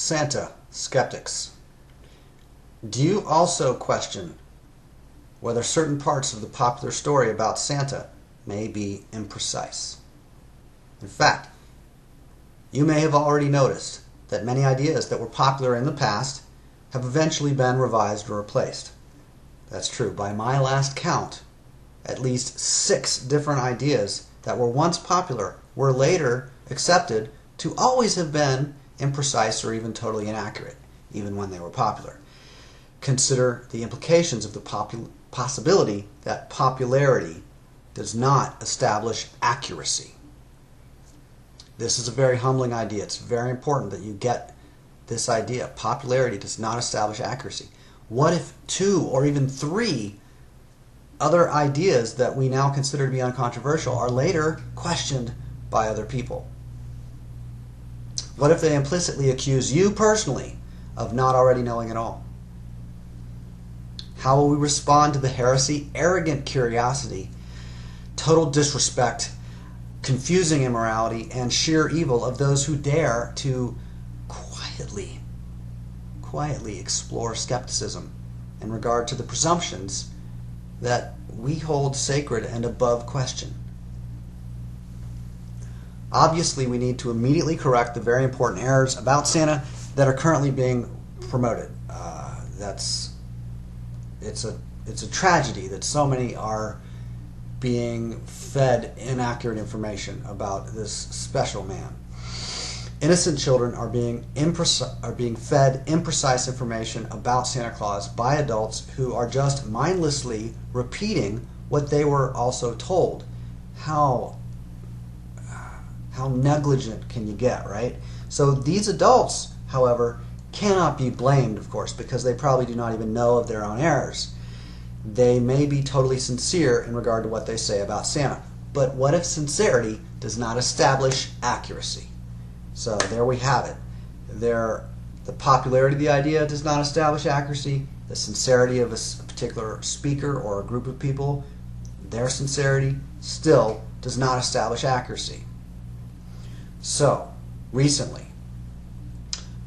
Santa, skeptics. Do you also question whether certain parts of the popular story about Santa may be imprecise? In fact, you may have already noticed that many ideas that were popular in the past have eventually been revised or replaced. That's true. By my last count, at least 6 different ideas that were once popular were later accepted to always have been imprecise or even totally inaccurate, even when they were popular. Consider the implications of the possibility that popularity does not establish accuracy. This is a very humbling idea. It's very important that you get this idea. Popularity does not establish accuracy. What if 2 or even 3 other ideas that we now consider to be uncontroversial are later questioned by other people? What if they implicitly accuse you personally of not already knowing it all? How will we respond to the heresy, arrogant curiosity, total disrespect, confusing immorality, and sheer evil of those who dare to quietly explore skepticism in regard to the presumptions that we hold sacred and above question? Obviously, we need to immediately correct the very important errors about Santa that are currently being promoted. It's a tragedy that so many are being fed inaccurate information about this special man. Innocent children are being fed imprecise information about Santa Claus by adults who are just mindlessly repeating what they were also told. How negligent can you get, right? So these adults, however, cannot be blamed, of course, because they probably do not even know of their own errors. They may be totally sincere in regard to what they say about Santa. But what if sincerity does not establish accuracy? So there we have it. The popularity of the idea does not establish accuracy. The sincerity of a particular speaker or a group of people, their sincerity still does not establish accuracy. So, recently,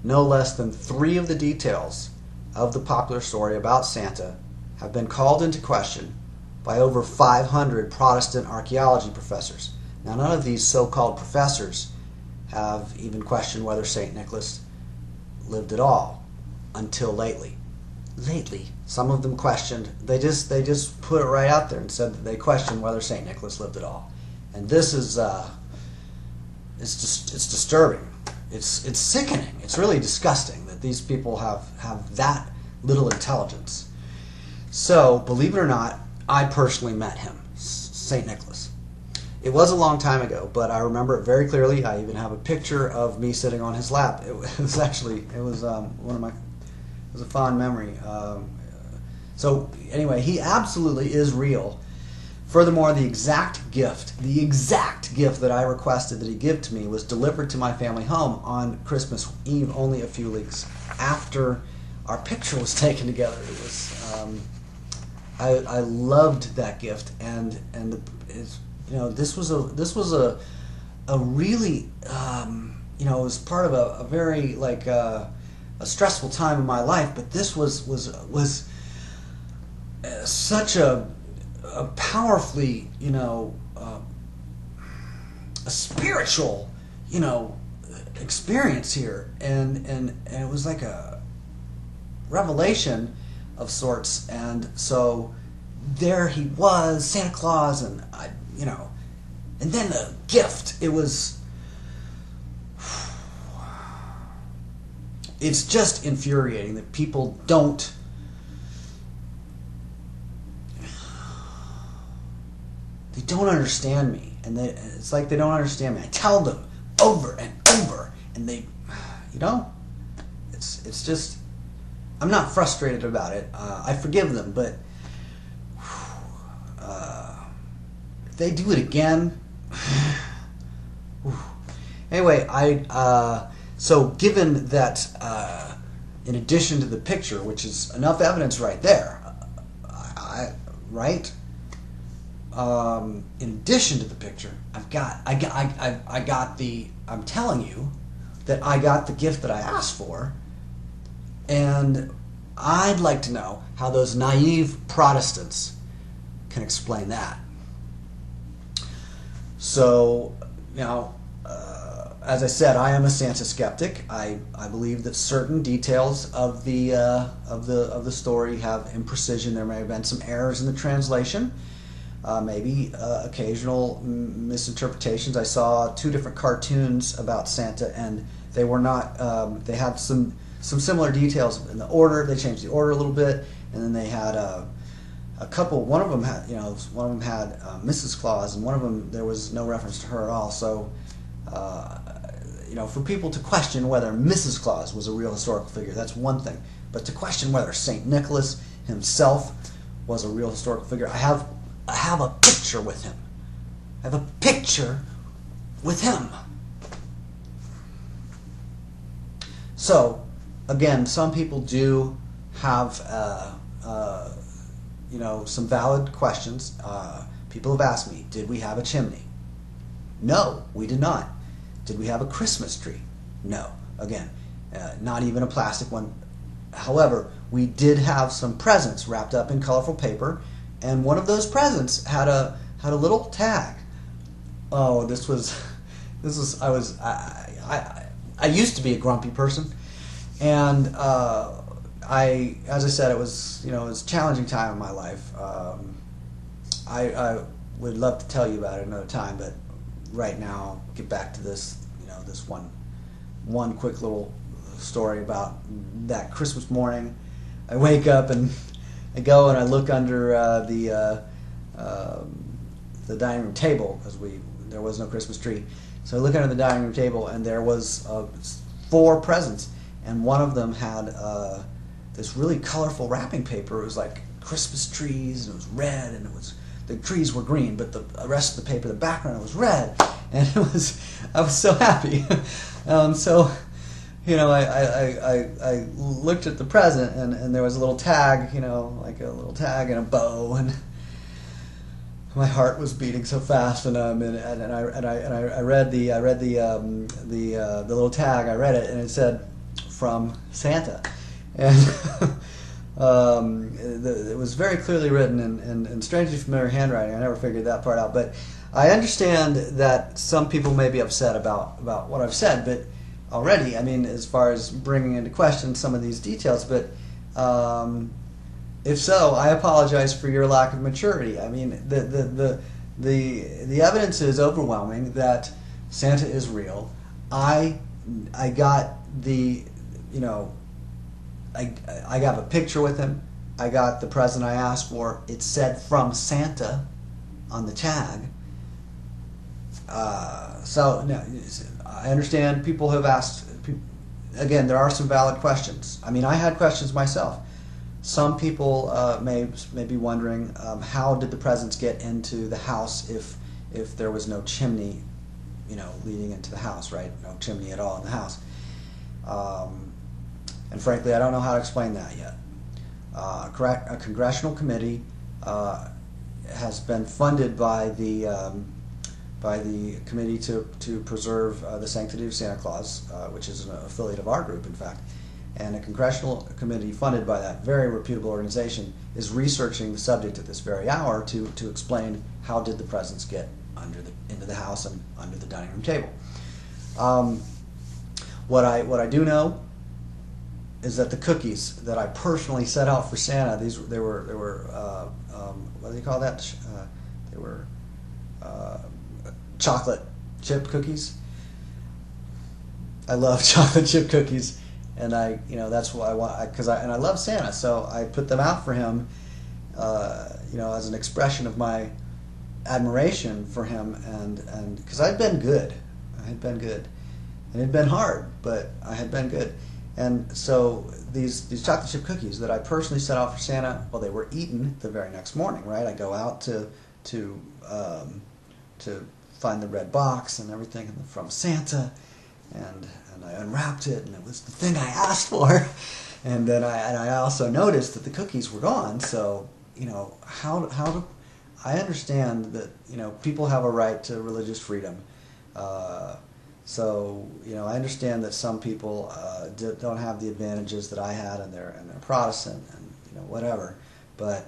no less than 3 of the details of the popular story about Santa have been called into question by over 500 Protestant archaeology professors. Now, none of these so-called professors have even questioned whether St. Nicholas lived at all until lately. Some of them questioned. They just put it right out there and said that they questioned whether St. Nicholas lived at all. And this is it's disturbing. It's sickening. It's really disgusting that these people have that little intelligence. So, believe it or not, I personally met him, St. Nicholas. It was a long time ago, but I remember it very clearly. I even have a picture of me sitting on his lap. It was a fond memory. So anyway, he absolutely is real. Furthermore, the exact gift that I requested that he give to me was delivered to my family home on Christmas Eve, only a few weeks after our picture was taken together. It was I loved that gift, and this was a really it was part of a very a stressful time in my life, but this was such a powerfully a spiritual experience here, and it was like a revelation of sorts. And so there he was, Santa Claus, and and then the gift. It's just infuriating that people don't understand me, and it's like they don't understand me. I tell them over and over, and they, it's just, I'm not frustrated about it. I forgive them, but if they do it again, anyway, so given that, in addition to the picture, which is enough evidence right there, in addition to the picture, I got the, I'm telling you, that I got the gift that I asked for, and I'd like to know how those naive Protestants can explain that. So, as I said, I am a Santa skeptic. I believe that certain details of the story have imprecision. There may have been some errors in the translation, maybe occasional misinterpretations. I saw 2 different cartoons about Santa, and they were not. They had some similar details in the order. They changed the order a little bit, and then they had a couple. One of them had Mrs. Claus, and one of them there was no reference to her at all. So. For people to question whether Mrs. Claus was a real historical figure, that's one thing. But to question whether St. Nicholas himself was a real historical figure, I have a picture with him. I have a picture with him. So, again, some people do have, some valid questions. People have asked me, did we have a chimney? No, we did not. Did we have a Christmas tree? No. Again, not even a plastic one. However, we did have some presents wrapped up in colorful paper, and one of those presents had a little tag. Oh, I used to be a grumpy person, and as I said, it was a challenging time in my life. I would love to tell you about it another time, but right now, get back to this, this one quick little story about that Christmas morning. I wake up and I go and I look under the dining room table, because there was no Christmas tree. So I look under the dining room table, and there was 4 presents, and one of them had this really colorful wrapping paper. It was like Christmas trees, and it was red, and the trees were green, but the rest of the paper, the background, was red, and I was so happy. I looked at the present, and there was a little tag, like a little tag and a bow, and my heart was beating so fast, and I read the little tag. I read it, and it said, "From Santa," and it was very clearly written in strangely familiar handwriting. I never figured that part out, but I understand that some people may be upset about what I've said, but already, as far as bringing into question some of these details, but if so, I apologize for your lack of maturity. The evidence is overwhelming that Santa is real. I got I got a picture with him. I got the present I asked for. It said "From Santa" on the tag. So no, I understand people have asked. Again, there are some valid questions. I had questions myself. Some people may be wondering, how did the presents get into the house if there was no chimney, leading into the house, right? No chimney at all in the house. And frankly, I don't know how to explain that yet. A congressional committee has been funded by the Committee to Preserve the Sanctity of Santa Claus, which is an affiliate of our group, in fact. And a congressional committee funded by that very reputable organization is researching the subject at this very hour to explain how did the presents get into the house and under the dining room table. What I do know is that the cookies that I personally set out for Santa, they were what do you call that? They were chocolate chip cookies. I love chocolate chip cookies, and that's what I want, and I love Santa, so I put them out for him, as an expression of my admiration for him, and because I had been good, and it had been hard, but I had been good. And so these chocolate chip cookies that I personally set out for Santa, well, they were eaten the very next morning, right? I go out to find the red box and everything from Santa, and I unwrapped it, and it was the thing I asked for. And then I also noticed that the cookies were gone. So how do I understand that people have a right to religious freedom. So, I understand that some people don't have the advantages that I had, and they're Protestant and whatever. But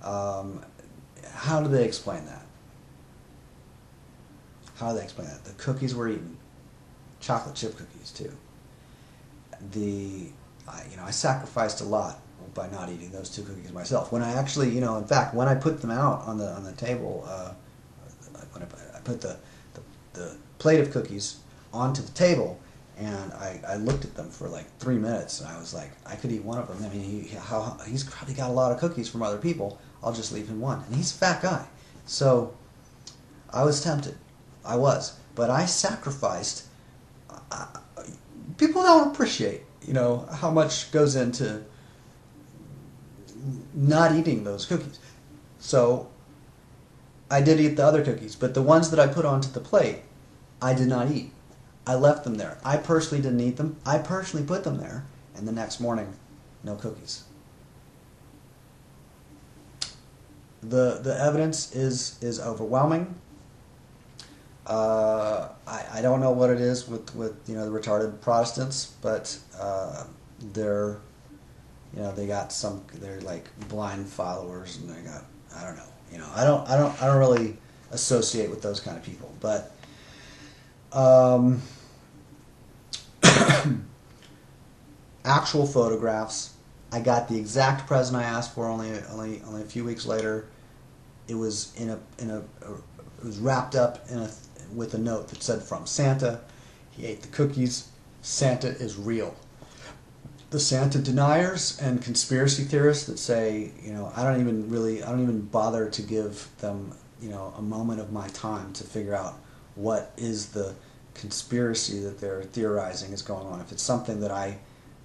how do they explain that? How do they explain that? The cookies were eaten, chocolate chip cookies too. I sacrificed a lot by not eating those 2 cookies myself. When I actually, in fact, when I put them out on the table, when I put the plate of cookies onto the table, and I looked at them for like 3 minutes, and I was like, I could eat one of them. I mean, he's probably got a lot of cookies from other people. I'll just leave him one. And he's a fat guy. So I was tempted. I was. But I sacrificed. People don't appreciate, how much goes into not eating those cookies. So I did eat the other cookies, but the ones that I put onto the plate, I did not eat. I left them there. I personally didn't eat them. I personally put them there, and the next morning, no cookies. The evidence is overwhelming. I don't know what it is with the retarded Protestants, but they're like blind followers, and I don't know. I don't really associate with those kind of people, but actual photographs. I got the exact present I asked for. Only a few weeks later, it was it was wrapped up with a note that said, "From Santa." He ate the cookies. Santa is real. The Santa deniers and conspiracy theorists that say, I don't even bother to give them, a moment of my time to figure out what is the conspiracy that they're theorizing is going on. If it's something that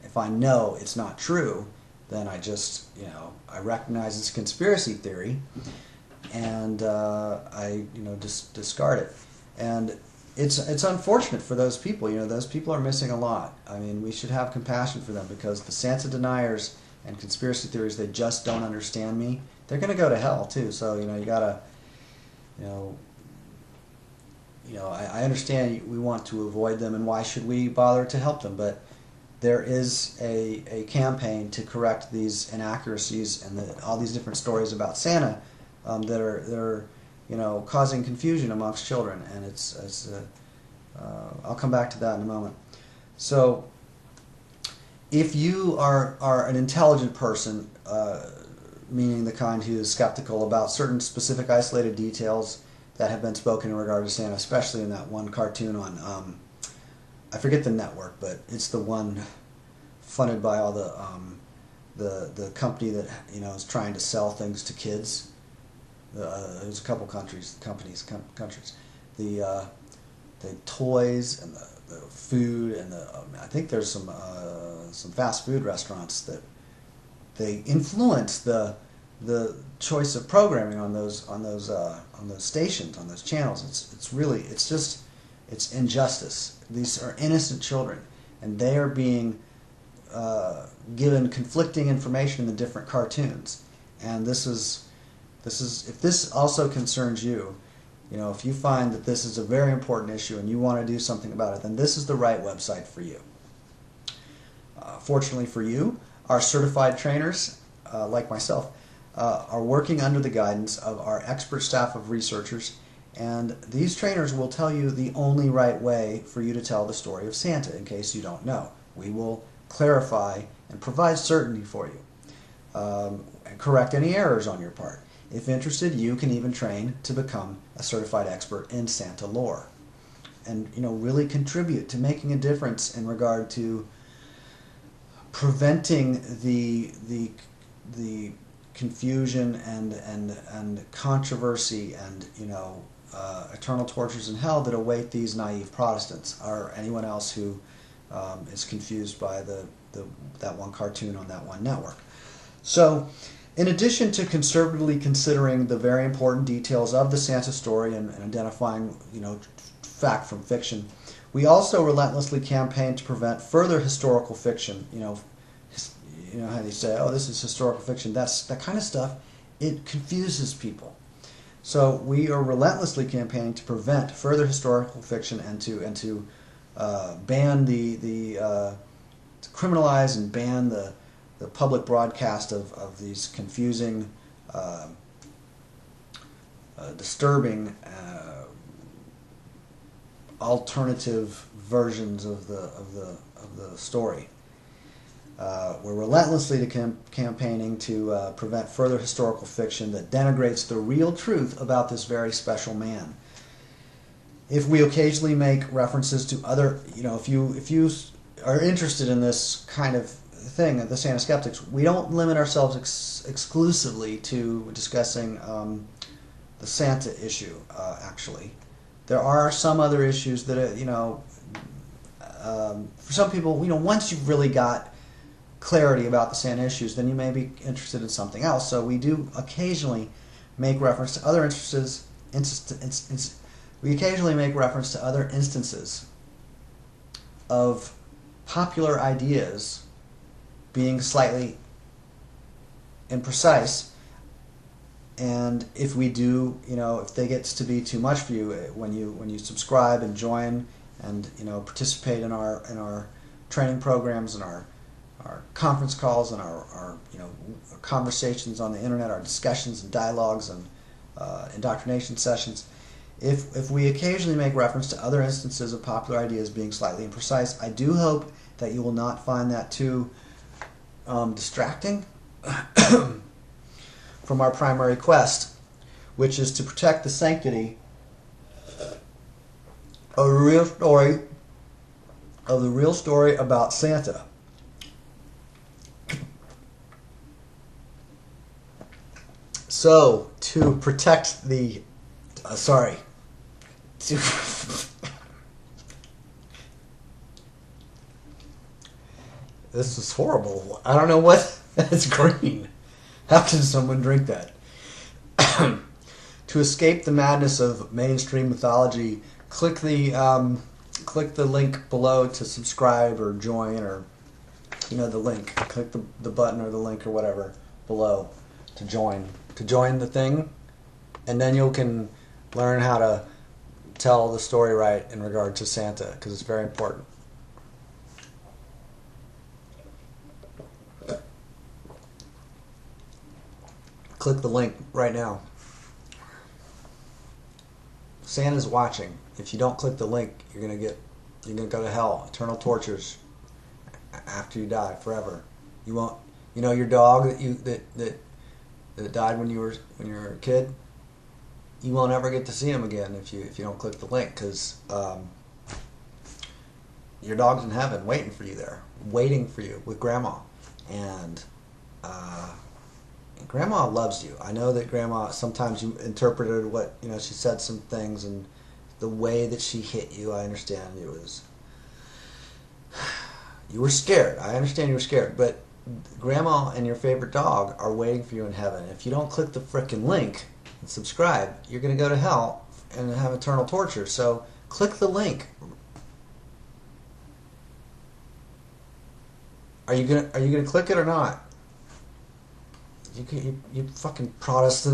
if I know it's not true, then I just, I recognize it's a conspiracy theory, and I just discard it. And it's unfortunate for those people. Those people are missing a lot. I mean, we should have compassion for them, because the Santa deniers and conspiracy theories, they just don't understand me. They're going to go to hell too. So you gotta, I understand we want to avoid them, and why should we bother to help them? But there is a campaign to correct these inaccuracies and all these different stories about Santa that are causing confusion amongst children, and I'll come back to that in a moment. So, if you are an intelligent person, meaning the kind who is skeptical about certain specific isolated details that have been spoken in regard to Santa, especially in that one cartoon on, I forget the network, but it's the one funded by all the company that is trying to sell things to kids. There's a couple countries, the toys and the food and I think there's some fast food restaurants that they influence the choice of programming on those stations, on those channels. It's injustice. These are innocent children, and they are being given conflicting information in the different cartoons. And this is if this also concerns you, if you find that this is a very important issue and you want to do something about it, then this is the right website for you. Fortunately for you, our certified trainers, like myself, are working under the guidance of our expert staff of researchers, and these trainers will tell you the only right way for you to tell the story of Santa, in case you don't know. We will clarify and provide certainty for you, and correct any errors on your part. If interested, you can even train to become a certified expert in Santa lore, and really contribute to making a difference in regard to preventing the confusion and controversy and eternal tortures in hell that await these naive Protestants, or anyone else who is confused by that one cartoon on that one network. So, in addition to conservatively considering the very important details of the Santa story and identifying, fact from fiction, we also relentlessly campaign to prevent further historical fiction. How they say, "Oh, this is historical fiction." That kind of stuff. It confuses people. So we are relentlessly campaigning to prevent further historical fiction and to ban to criminalize and ban the public broadcast of these confusing, disturbing, alternative versions of the story. We're relentlessly campaigning to prevent further historical fiction that denigrates the real truth about this very special man. If we occasionally make references to other, if you are interested in this kind of thing at the Santa Skeptics, we don't limit ourselves exclusively to discussing the Santa issue. Actually, there are some other issues that for some people, once you've really got clarity about the Santa issues, then you may be interested in something else. So we do occasionally make reference to other instances. We occasionally make reference to other instances of popular ideas being slightly imprecise, and if we do, if they get to be too much for you, when you subscribe and join and participate in our training programs and our conference calls and our conversations on the internet, our discussions and dialogues and indoctrination sessions, if we occasionally make reference to other instances of popular ideas being slightly imprecise, I do hope that you will not find that too distracting from our primary quest, which is to protect the sanctity of the real story about Santa. So, to protect the... This is horrible. I don't know what... That's green. How can someone drink that? To escape the madness of mainstream mythology, click the link below to subscribe or join, or the link. Click the button or the link or whatever below to join the thing, and then you can learn how to tell the story right in regard to Santa, because it's very important. Click the link right now. Santa's watching. If you don't click the link, you're gonna go to hell, eternal tortures after you die, forever. You won't. Your dog that died when you were a kid. You won't ever get to see him again if you don't click the link, because your dog's in heaven waiting for you there, waiting for you with Grandma, and Grandma loves you. I know that Grandma, sometimes you interpreted what, she said some things, and the way that she hit you, I understand you were scared. I understand you were scared, but Grandma and your favorite dog are waiting for you in heaven. If you don't click the frickin' link and subscribe, you're going to go to hell and have eternal torture. So click the link. Are you gonna click it or not? You fucking Protestant.